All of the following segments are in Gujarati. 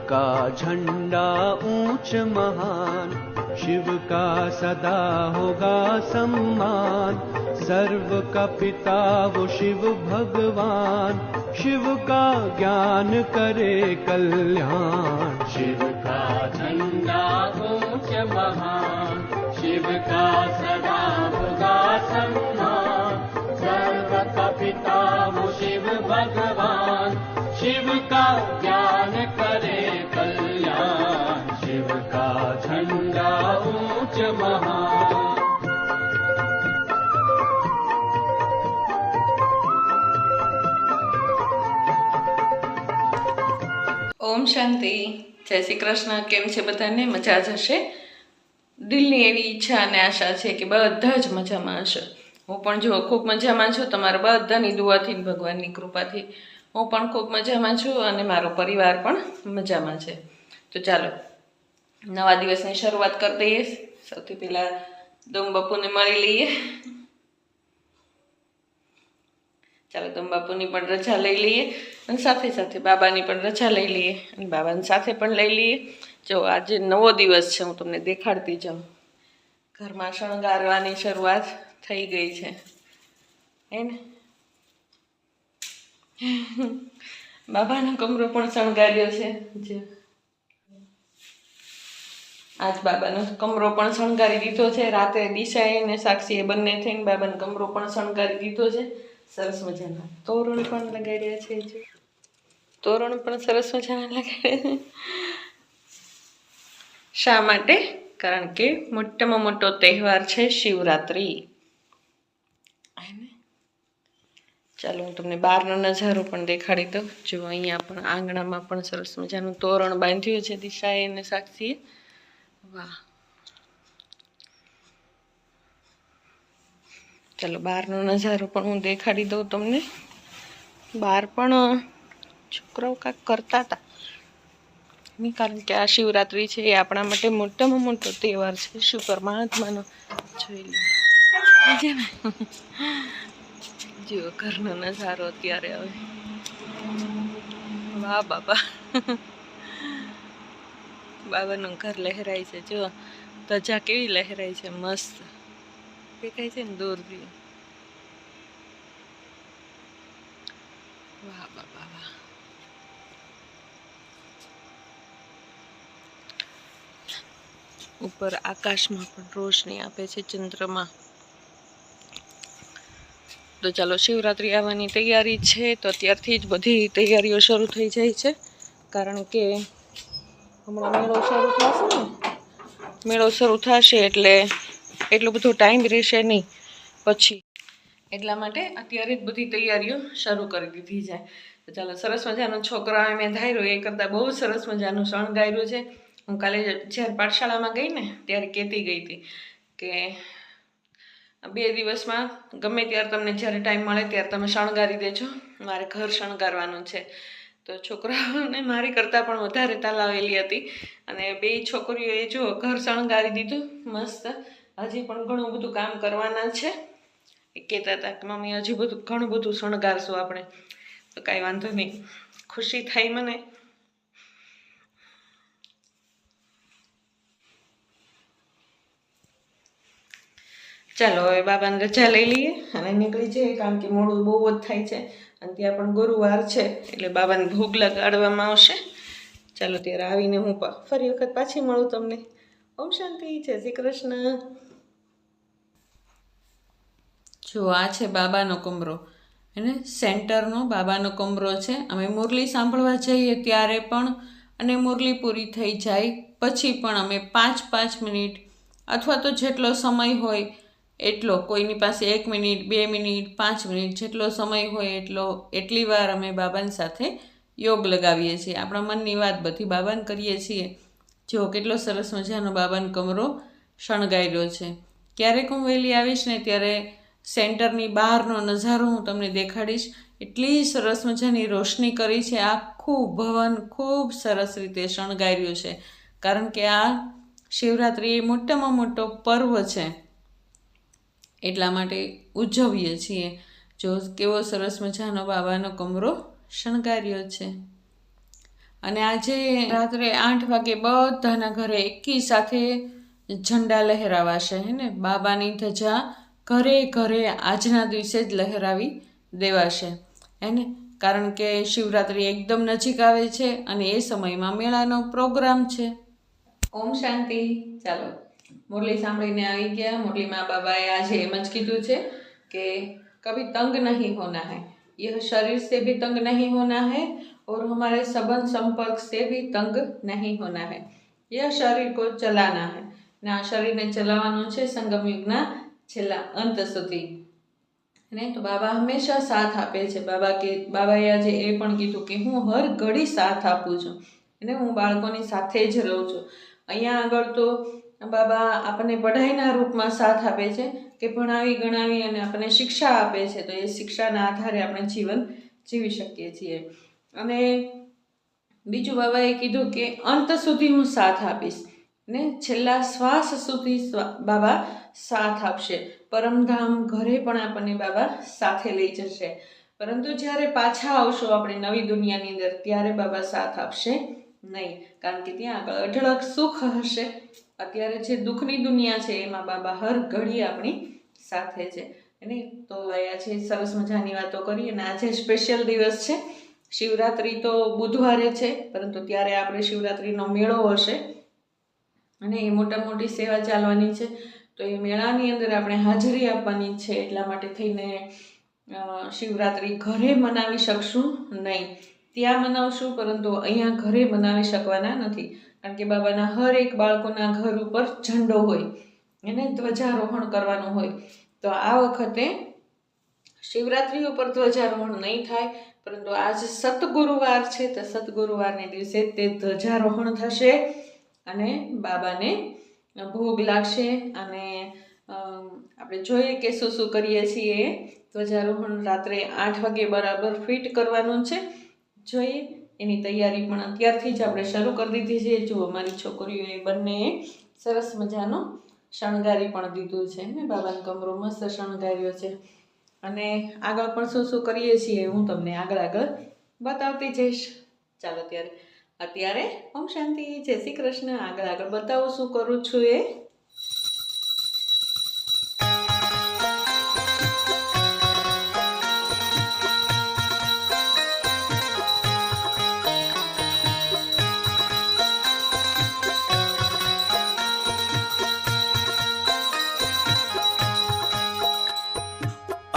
का झंडा ऊंच महान, शिव का सदा होगा सम्मान। सर्व का पिता वो शिव भगवान, शिव का ज्ञान करे कल्याण। शिव का झंडा ऊंच महान, शिव का सदा होगा सम्मान। सर्व का पिता वो शिव भगवान, शिव का ज्ञान करे कल्याण। शिव का झंडा ऊंच महान। ઓમ શાંતિ, જય શ્રી કૃષ્ણ। કેમ છે બધાને? મજા જ હશે। દિલની એવી ઈચ્છા અને આશા છે કે બધા જ મજામાં હશે। હું પણ જો ખૂબ મજામાં છું, તમારા બધાની દુઆથી, ભગવાનની કૃપાથી હું પણ ખૂબ મજામાં છું અને મારો પરિવાર પણ મજામાં છે। તો ચાલો નવા દિવસની શરૂઆત કરી દઈએ। સૌથી પહેલાં દમ બાપુને મળી લઈએ। ચાલો દમ બાપુની પણ રજા લઈ લઈએ અને સાથે સાથે બાબાની પણ રજા લઈ લઈએ અને બાબાની સાથે પણ લઈ લઈએ। જો આજે નવો દિવસ છે, હું તમને દેખાડતી જાઉં। ઘરમાં શણગારવાની શરૂઆત થઈ ગઈ છે, હે ને? બાબાનો કમરો પણ શણગાર્યો છે। જો આજ બાબાનો કમરો પણ શણગારી દીધો છે। રાતે દિશાએ અને સાક્ષીએ બંને થઈને બાબાનો કમરો પણ શણગારી દીધો છે। સરસ મજાના તોરણ પણ લગાડ્યા છે। જો તોરણ પણ સરસ મજાના લગાડ્યા છે। શા માટે? કારણ કે મોટામાં મોટો તહેવાર છે શિવરાત્રિ। ચાલો હું તમને બહારનો નજારો પણ દેખાડી દઉં। જો અહીંયા પણ આંગણામાં પણ સરસ મજાનું તોરણ બાંધ્યું છે દિશાએ અને સાક્ષીએ। વાહ! ચાલો બહારનો નજારો પણ હું દેખાડી દઉં તમને। બહાર પણ છોકરાઓ કાંઈક કરતા હતા, એની કારણ કે આ શિવરાત્રિ છે એ આપણા માટે મોટામાં મોટો તહેવાર છે શિવ પરમાત્માનો। જોઈ લો છે ને, જો ઘરનો નજારો અત્યારે હવે। વાહ બાબા! બાબાનું ઘર લહેરાય છે। જો ધજા કેવી લહેરાય છે, મસ્ત દેખાય છે ને દૂરથી। વાહ બાબા વાહ! ઉપર આકાશમાં પણ રોશની આપે છે ચંદ્રમા। તો ચાલો શિવરાત્રિ આવવાની તૈયારી છે, તો અત્યારથી જ બધી તૈયારીઓ શરૂ થઈ જાય છે। કારણ કે હમણાં મેળો શરૂ થશે ને, મેળો શરૂ થશે એટલે એટલો બધો ટાઈમ રહેશે નહીં પછી, એટલા માટે અત્યારે જ બધી તૈયારીઓ શરૂ કરી દીધી છે। તો ચાલો સરસ મજાનું છોકરાઓએ મેં ધાર્યું એ કરતાં બહુ સરસ મજાનું શણગાર્યું છે। હું કાલે જ્યારે પાઠશાળામાં ગઈ ને ત્યારે કહેતી ગઈ હતી કે 2 દિવસમાં ગમે ત્યારે તમને જ્યારે ટાઈમ મળે ત્યારે તમે શણગારી દેજો, મારે ઘર શણગારવાનું છે। તો છોકરાઓને મારી કરતાં પણ વધારે તાલાવેલી હતી અને 2 છોકરીઓએ જો ઘર શણગારી દીધું મસ્ત। હજી પણ ઘણું બધું કામ કરવાના છે। એ કહેતા હતા કે મમ્મી હજી ઘણું બધું શણગારશું આપણે। તો કાંઈ વાંધો નહીં, ખુશી થાય મને। ચાલો હવે બાબાને રજા લઈ લઈએ અને નીકળી જઈએ, કારણ કે મોડું બહુ જ થાય છે અને ત્યાં પણ ગુરુવાર છે એટલે બાબાને ભોગ લગાડવામાં આવશે। ચાલો ત્યારે આવીને હું ફરી વખત પાછી મળું તમને। ઓમ શાંતિ, જય શ્રી કૃષ્ણ। જો આ છે બાબાનો કમરો, એને સેન્ટરનો બાબાનો કમરો છે। અમે મુરલી સાંભળવા જઈએ ત્યારે પણ અને મુરલી પૂરી થઈ જાય પછી પણ અમે 5-5 મિનિટ અથવા તો જેટલો સમય હોય એટલો, કોઈની પાસે 1 મિનિટ 2 મિનિટ 5 મિનિટ જેટલો સમય હોય એટલી વાર અમે બાબાની સાથે યોગ લગાવીએ છીએ। આપણા મનની વાત બધી બાબાને કરીએ છીએ। જો કેટલો સરસ મજાનો બાબાનો કમરો શણગાર્યો છે। ક્યારેક હું વહેલી આવીશ ને ત્યારે સેન્ટરની બહારનો નજારો હું તમને દેખાડીશ। એટલી સરસ મજાની રોશની કરી છે, આખું ભવન ખૂબ સરસ રીતે શણગાર્યું છે। કારણ કે આ શિવરાત્રિ એ મોટામાં મોટો પર્વ છે એટલા માટે ઉજવીએ છીએ। જો કેવો સરસ મજાનો બાબાનો કમરો શણગાર્યો છે। અને આજે રાત્રે 8 વાગે બધાના ઘરે એકી સાથે ઝંડા લહેરાવાશે હે ને, બાબાની ધજા ઘરે ઘરે આજના દિવસે જ લહેરાવી દેવાશે એને, કારણ કે શિવરાત્રિ એકદમ નજીક આવે છે અને એ સમયમાં મેળાનો પ્રોગ્રામ છે. ઓમ શાંતિ. ચાલો મુરલી સાંભળીને આવી ગયા. મુરલીમાં બાબાએ આજે એમ જ કીધું છે કે કભી તંગ નહીં હોના है, यह शरीर से भी तंग नहीं होना है और हमारे संबंध संपर्क से भी तंग नहीं होना है. यह शरीर को चलाना है ને આ શરીરને ચલાવવાનું છે સંગમ યુગના છેલ્લા અંત સુધી. ને તો બાબા હંમેશા સાથ આપે છે. બાબાએ આજે એ પણ કીધું કે હું હર ઘડી સાથ આપું છું અને હું બાળકોની સાથે જ રહું છું. અહીંયા આગળ તો બાબા આપણને પઢાઈના રૂપમાં સાથ આપે છે કે ભણાવી ગણાવી અને આપણને શિક્ષા આપે છે, તો એ શિક્ષાના આધારે આપણે જીવન જીવી શકીએ છીએ. અને બીજું બાબાએ કીધું કે અંત સુધી હું સાથ આપીશ ને છેલ્લા શ્વાસ સુધી બાબા સાથ આપશે. પરમધામ ઘરે પણ આપણને બાબા સાથે લઈ જશે, પરંતુ જ્યારે પાછા આવશો આપણે નવી દુનિયાની અંદર ત્યારે બાબા સાથ આપશે નહીં, કારણ કે ત્યાં આગળ અઢળક સુખ હશે. અત્યારે જે દુઃખની દુનિયા છે એમાં બાબા હર ઘડી આપણી સાથે છે. અને તો અહીંયા છે સરસ મજાની વાતો કરી. અને આજે સ્પેશિયલ દિવસ છે. શિવરાત્રિ તો બુધવારે છે, પરંતુ ત્યારે આપણે શિવરાત્રિનો મેળો હશે અને એ મોટી સેવા ચાલવાની છે. તો એ મેળાની અંદર આપણે હાજરી આપવાની છે. એટલા માટે થઈને શિવરાત્રિ ઘરે મનાવી શકશું નહીં. ત્યાં મનાવશું, પરંતુ અહીંયા ઘરે મનાવી શકવાના નથી, કારણ કે બાબાના હર એક બાળકોના ઘર ઉપર ઝંડો હોય, એને ધ્વજારોહણ કરવાનું હોય. તો આ વખતે શિવરાત્રિ ઉપર ધ્વજારોહણ નહીં થાય, પરંતુ આજ સતગુરુવાર છે, તો સતગુરુવારને દિવસે તે ધ્વજારોહણ થશે અને બાબાને ભોગ લાગશે. અને આપણે જોઈએ કે શું કરીએ છીએ. ધ્વજારોહણ રાત્રે 8 વાગે બરાબર ફિટ કરવાનું છે. જોઈએ એની તૈયારી પણ અત્યારથી જ આપણે શરૂ કરી દીધી છે. જો અમારી છોકરીઓએ બંને સરસ મજાનો શણગારી પણ દીધું છે ને, બાબાનો કમરો મસ્ત શણગાર્યો છે. અને આગળ પણ શું કરીએ છીએ હું તમને આગળ બતાવતી જઈશ. ચાલો અત્યારે ઓમ શાંતિ, જય શ્રી કૃષ્ણ. આગળ બતાવો શું કરું છું એ.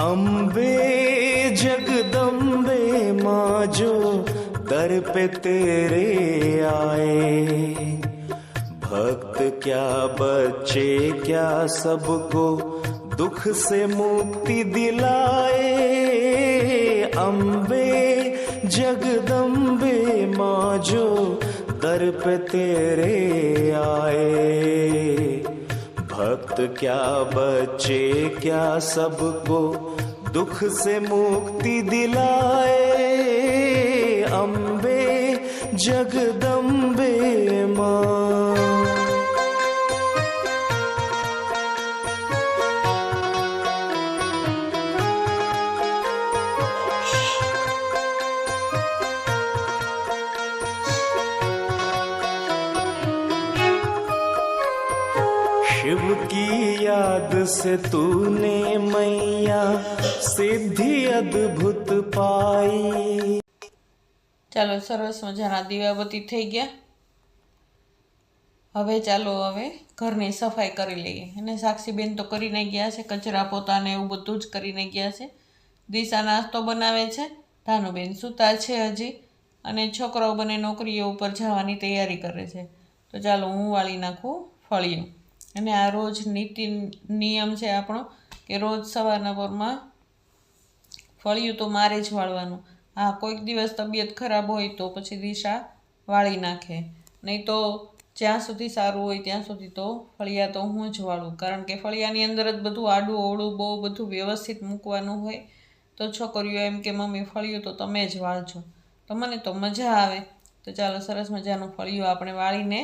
अम्बे जगदम्बे माँ जो दर पे तेरे आए, भक्त क्या बच्चे क्या सबको दुख से मुक्ति दिलाए. अम्बे जगदम्बे माँ जो दर पे तेरे आए, भक्त क्या बच्चे क्या सबको दुख से मुक्ति दिलाए. अम्बे जगदम्बे माँ. शिव की याद से तूने मैया सिद्धि अद्भुत पाई. ચાલો સરસ મજાના દીવાબત્તી થઈ ગયા. હવે ઘરની સફાઈ કરી લઈએ. અને સાક્ષીબેન તો કરીને ગયા છે, કચરા પોતાને એવું બધું જ કરીને ગયા છે. દિશા નાસ્તો બનાવે છે, ધાનુબેન સૂતા છે હજી, અને છોકરાઓ બંને નોકરીઓ ઉપર જવાની તૈયારી કરે છે. તો ચાલો હું વાળી નાખું ફળિયું. અને આ રોજ નિયમ છે આપણો કે રોજ સવારના પરમાં ફળિયું તો મારે જ વાળવાનું. હા, કોઈક દિવસ તબિયત ખરાબ હોય તો પછી દિશા વાળી નાખે, નહીં તો જ્યાં સુધી સારું હોય ત્યાં સુધી તો ફળિયા તો હું જ વાળું, કારણ કે ફળિયાની અંદર જ બધું આડું અવળું બહુ બધું વ્યવસ્થિત મૂકવાનું હોય. તો છોકરીઓ એમ કે મમ્મી ફળિયું તો તમે જ વાળજો, તો મને તો મજા આવે. તો ચાલો સરસ મજાનું ફળિયું આપણે વાળીને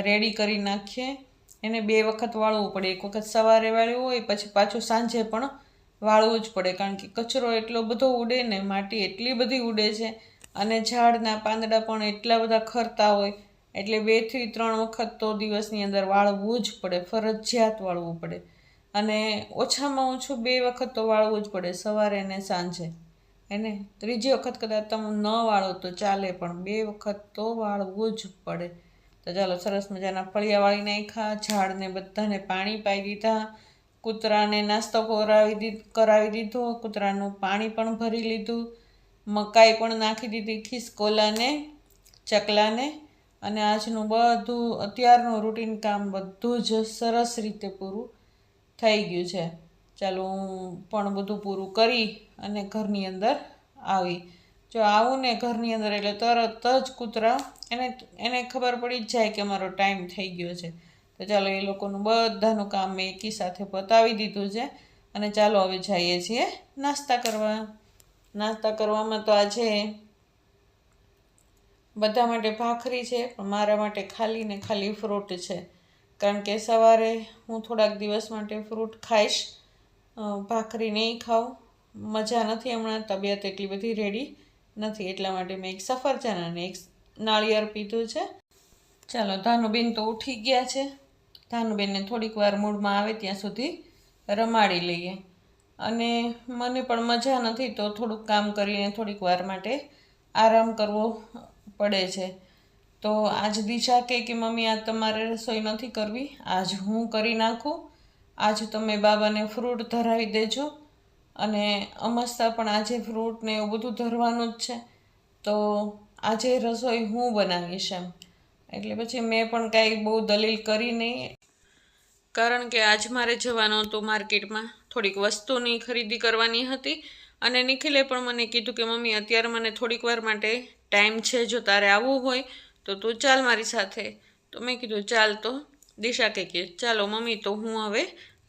રેડી કરી નાખીએ. એને 2 વખત વાળવું પડે. એક વખત સવારે વાળ્યું હોય, પછી પાછું સાંજે પણ વાળવું જ પડે, કારણ કે કચરો એટલો બધો ઉડે ને, માટી એટલી બધી ઉડે છે. અને ઝાડના પાંદડા પણ એટલા બધા ખરતા હોય એટલે 2 થી 3 વખત તો દિવસની અંદર વાળવું જ પડે, ફરજિયાત વાળવું પડે. અને ઓછામાં ઓછું 2 વખત તો વાળવું જ પડે, સવારે ને સાંજે. એને ત્રીજી વખત કદાચ તમે ન વાળો તો ચાલે, પણ 2 વખત તો વાળવું જ પડે. તો ચાલો સરસ મજાના ફળિયા વાળી નાખ્યા, ઝાડને બધાને પાણી પાઈ દીધા, કૂતરાને નાસ્તો કરાવી દીધો, કૂતરાનું પાણી પણ ભરી લીધું, મકાઈ પણ નાખી દીધી ખિસકોલાને, ચકલાને. અને આજનું બધું અત્યારનું રૂટીન કામ બધું જ સરસ રીતે પૂરું થઈ ગયું છે. ચાલો હું પણ બધું પૂરું કરી અને ઘરની અંદર આવી. જો આવું ને ઘરની અંદર એટલે તરત જ કૂતરા એને ખબર પડી જ જાય કે અમારો ટાઈમ થઈ ગયો છે. તો ચાલો એ લોકોનું બધાનું કામ મેં એકી સાથે પતાવી દીધું છે. અને ચાલો હવે જઈએ છીએ નાસ્તા કરવા. નાસ્તા કરવામાં તો આજે બધા માટે ભાખરી છે, પણ મારા માટે ખાલી ને ખાલી ફ્રૂટ છે. કારણ કે સવારે હું થોડાક દિવસ માટે ફ્રૂટ ખાઈશ, ભાખરી નહીં ખાઉં. મજા નથી હમણાં, તબિયત એટલી બધી રેડી નથી, એટલા માટે મેં એક સફરજન અને એક નાળિયેર પીધું છે. ચાલો ધાનુબેન તો ઉઠી ગયા છે. ધાનુબેનને થોડીક વાર મૂડમાં આવે ત્યાં સુધી રમાડી લઈએ. અને મને પણ મજા નથી તો થોડુંક કામ કરીને થોડીક વાર માટે આરામ કરવો પડે છે. તો આજ દિશા કે મમ્મી આજ તમારે રસોઈ નથી કરવી, આજ હું કરી નાખું, આજ તમે બાબાને ફ્રૂટ ધરાવી દેજો. અને અમસ્તા પણ આજે ફ્રૂટ ને એવું બધું ધરવાનું જ છે, તો આજે રસોઈ હું બનાવીશ એમ. એટલે પછી મેં પણ કાંઈ બહુ દલીલ કરી નહીં, કારણ કે આજ મારે જવાનું હતું માર્કેટમાં, થોડીક વસ્તુની ખરીદી કરવાની હતી. અને નિખિલે પણ મને કીધું કે મમ્મી અત્યારે મને થોડીક વાર માટે ટાઈમ છે, જો તારે આવવું હોય તો તું ચાલ મારી સાથે. તો મેં કીધું ચાલ. તો દિશા કે ચાલો મમ્મી તો હું હવે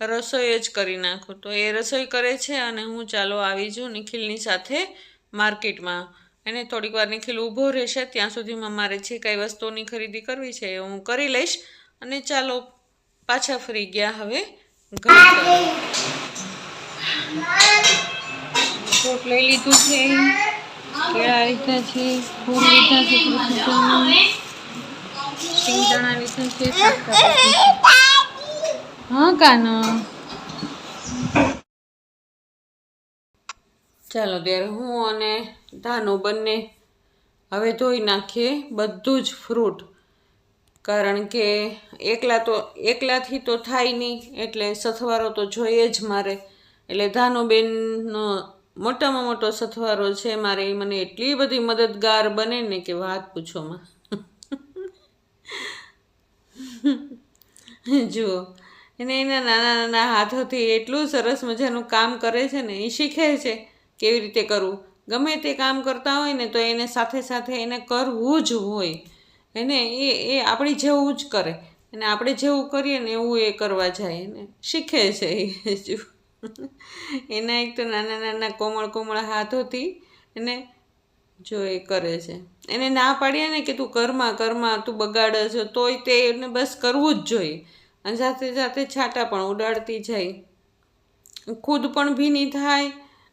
રસોઈ જ કરી નાખું. તો એ રસોઈ કરે છે અને હું ચાલો આવી જાઉં નિખિલની સાથે માર્કેટમાં. એને થોડીક વાર નિખિલ ઊભો રહેશે, ત્યાં સુધીમાં મારે જે કાંઈ વસ્તુઓની ખરીદી કરવી છે એ હું કરી લઈશ. અને ચાલો પાછા ફરી ગયા હવે ઘર તરફ. ફ્રૂટ લઈ લીધું છે, કેળા લીધા છે, ફૂલ લીધા છે, સિંગદાણા લીધા છે, હા કાનો. ચાલો ત્યારે હું અને ધાનો બંને હવે ધોઈ નાખીએ બધું જ ફ્રૂટ, કારણ કે એકલાથી તો થાય નહીં, એટલે સથવારો તો જોઈએ જ મારે. એટલે ધાનુબેનનો મોટામાં મોટો સથવારો છે મારે. એ મને એટલી બધી મદદગાર બને ને કે વાત પૂછોમાં. જુઓ, એને એના નાના નાના હાથોથી એટલું સરસ મજાનું કામ કરે છે ને, એ શીખે છે કેવી રીતે કરવું. ગમે તે કામ કરતા હોય ને તો એને સાથે સાથે એને કરવું જ હોય. એને એ આપણી જેવું જ કરે, અને આપણે જેવું કરીએ ને એવું એ કરવા જાય ને શીખે છે. એના એક તો નાના નાના કોમળ હાથોથી એને જો એ કરે છે. એને ના પાડીએ ને કે તું કરમાં તું બગાડે છે, તોય તે એને બસ કરવું જ જોઈએ. અને સાથે સાથે છાંટા પણ ઉડાડતી જાય, ખુદ પણ ભીની થાય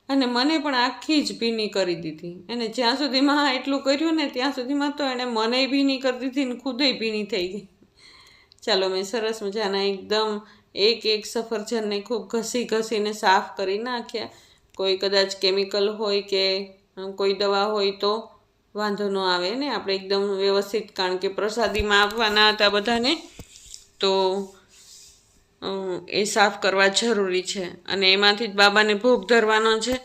અને મને પણ આખી જ ભીની કરી દીધી. એને જ્યાં સુધીમાં એટલું કર્યું ને ત્યાં સુધીમાં તો એણે મને ભીની કરી દીધી ને ખુદે ભીની થઈ ગઈ. ચાલો મેં સરસ મજાના એકદમ એક સફરજનને ખૂબ ઘસીને સાફ કરી નાખ્યા. કોઈ કદાચ કેમિકલ હોય કે કોઈ દવા હોય તો વાંધો ન આવે ને, આપણે એકદમ વ્યવસ્થિત, કારણ કે પ્રસાદીમાં આપવાના હતા બધાને, તો એ સાફ કરવા જરૂરી છે. અને એમાંથી જ બાબાને ભોગ ધરવાનો છે.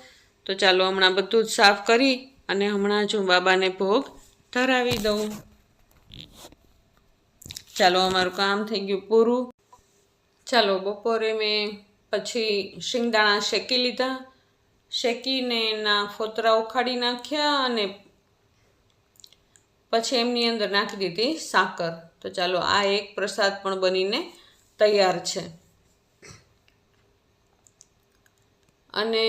તો ચાલો હમણાં બધું જ સાફ કરી અને હમણાં જ હું બાબાને ભોગ ધરાવી દઉં. ચાલો અમારું કામ થઈ ગયું પૂરું. ચાલો બપોરે મેં પછી શિંગદાણા શેકી લીધા, શેકીને એના ફોતરા ઉખાડી નાખ્યા અને પછી એમની અંદર નાખી દીધી સાકર. તો ચાલો આ એક પ્રસાદ પણ બનીને તૈયાર છે. અને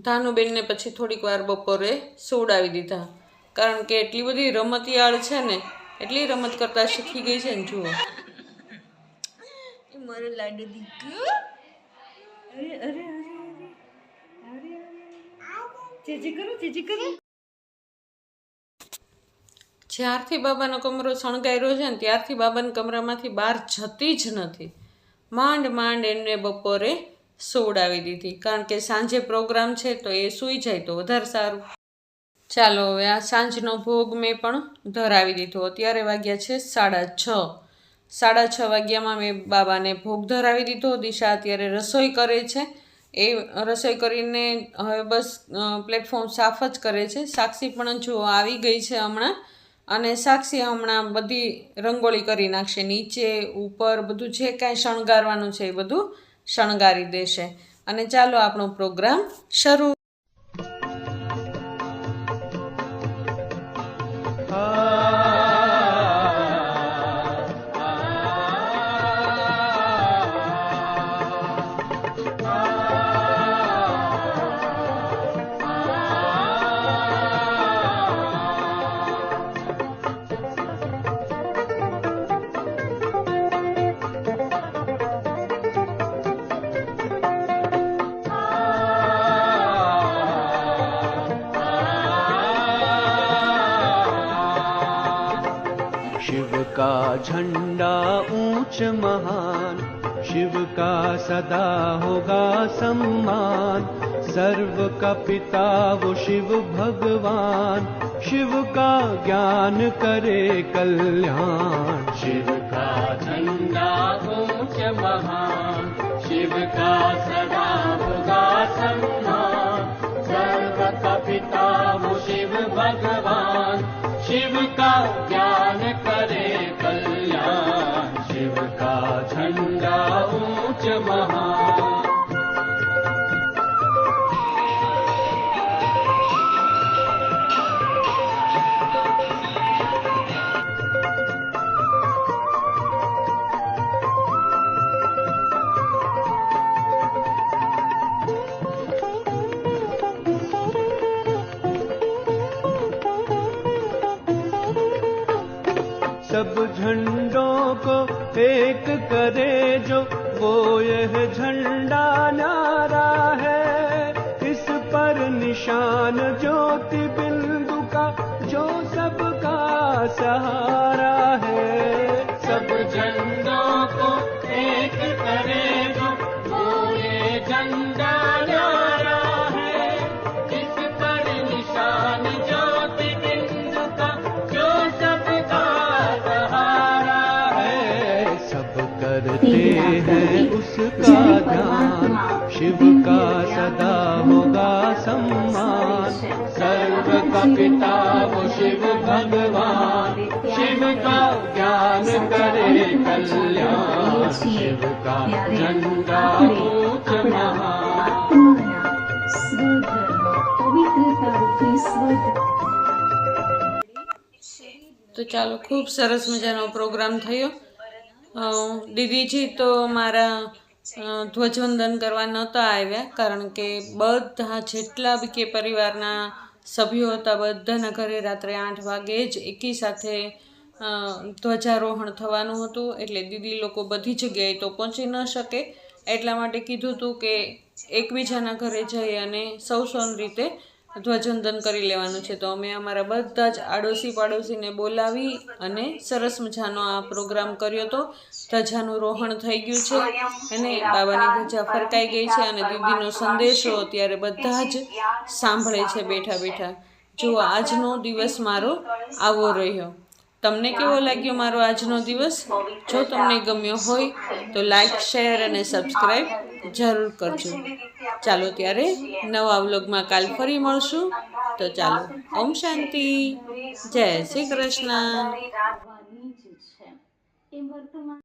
ધાનુબેનને પછી થોડીક વાર બપોરે સુવડાવી દીધા, કારણ કે એટલી બધી રમતિયાળ છે ને, એટલી રમત કરતા શીખી ગઈ છે ને. જુઓ મારો લાડુ દીકરો, અરે ચીચી કરો. જ્યારથી બાબાનો કમરો શણગાર્યો છે ને ત્યારથી બાબાના કમરામાંથી બહાર જતી જ નથી. માંડ માંડ એને બપોરે સોવડાવી દીધી, કારણ કે સાંજે પ્રોગ્રામ છે તો એ સૂઈ જાય તો વધારે સારું. ચાલો હવે આ સાંજનો ભોગ મેં પણ ધરાવી દીધો. અત્યારે વાગ્યા છે 6:30. 6:30 વાગ્યામાં મેં બાબાને ભોગ ધરાવી દીધો. દિશા અત્યારે રસોઈ કરે છે. એ રસોઈ કરીને હવે બસ પ્લેટફોર્મ સાફ જ કરે છે. સાક્ષી પણ જો આવી ગઈ છે હમણાં, અને સાક્ષી હમણાં બધી રંગોળી કરી નાખશે. નીચે ઉપર બધું જે કાંઈ શણગારવાનું છે એ બધું શણગારી દેશે. અને ચાલો આપણો પ્રોગ્રામ શરૂ. शिव का झंडा ऊंच महान, शिव का सदा होगा सम्मान. सर्व का पिता वो शिव भगवान, शिव का ज्ञान करे कल्याण. शिव का झंडा ऊंच महान, शिव का सदा होगा सम्मान. सर्व का पिता वो शिव भगवान, शिव का ज्ञान करे कल्याण. शिव का झंडा ऊंच महान. सब झंडों को एक करे जो, वो यह झंडा न्यारा है. इस पर निशान ज्योति बिंदु का, जो सबका सहारा है. सब झंडों को एक करे जो, वो ये झंडा न्यारा है. इस पर निशान ज्योति बिंदु का, जो सबका सहारा है. सब करते हैं उसका ध्यान, शिव का सदा होगा सम्मान. सर्व का पिता वो शिव भगवान, शिव का ज्ञान करे कल्याण. शिव का झंडा ऊंच महान. તો ચાલો, ખૂબ સરસ મજાનો પ્રોગ્રામ થયો. દીદીજી તો મારા ધ્વજવંદન કરવા નહોતા આવ્યા, કારણ કે બધા જેટલા બી કે પરિવારના સભ્યો હતા બધાના ઘરે રાત્રે 8 વાગે જ એકી સાથે ધ્વજારોહણ થવાનું હતું. એટલે દીદી લોકો બધી જગ્યાએ તો પહોંચી ન શકે, એટલા માટે કીધું હતું કે એકબીજાના ઘરે જઈ અને સૌની રીતે ધ્વજવંદન કરી લેવાનું છે. તો અમે અમારા બધા જ આડોશી પાડોશીને બોલાવી અને સરસ મજાનો આ પ્રોગ્રામ કર્યો હતો. ધજાનું રોહણ થઈ ગયું છે અને બાબાની ધજા ફરકાઈ ગઈ છે, અને દીદીનો સંદેશો અત્યારે બધા જ સાંભળે છે બેઠા બેઠા. જો આજનો દિવસ મારો આવો રહ્યો. તમને કેવો લાગ્યો મારો આજનો દિવસ? જો તમને ગમ્યો હોય તો લાઈક, શેર અને સબસ્ક્રાઈબ જરૂર કરજો. ચાલો ત્યારે નવા વ્લોગમાં કાલ ફરી મળશું. તો ચાલો, ઓમ શાંતિ, જય શ્રી કૃષ્ણ.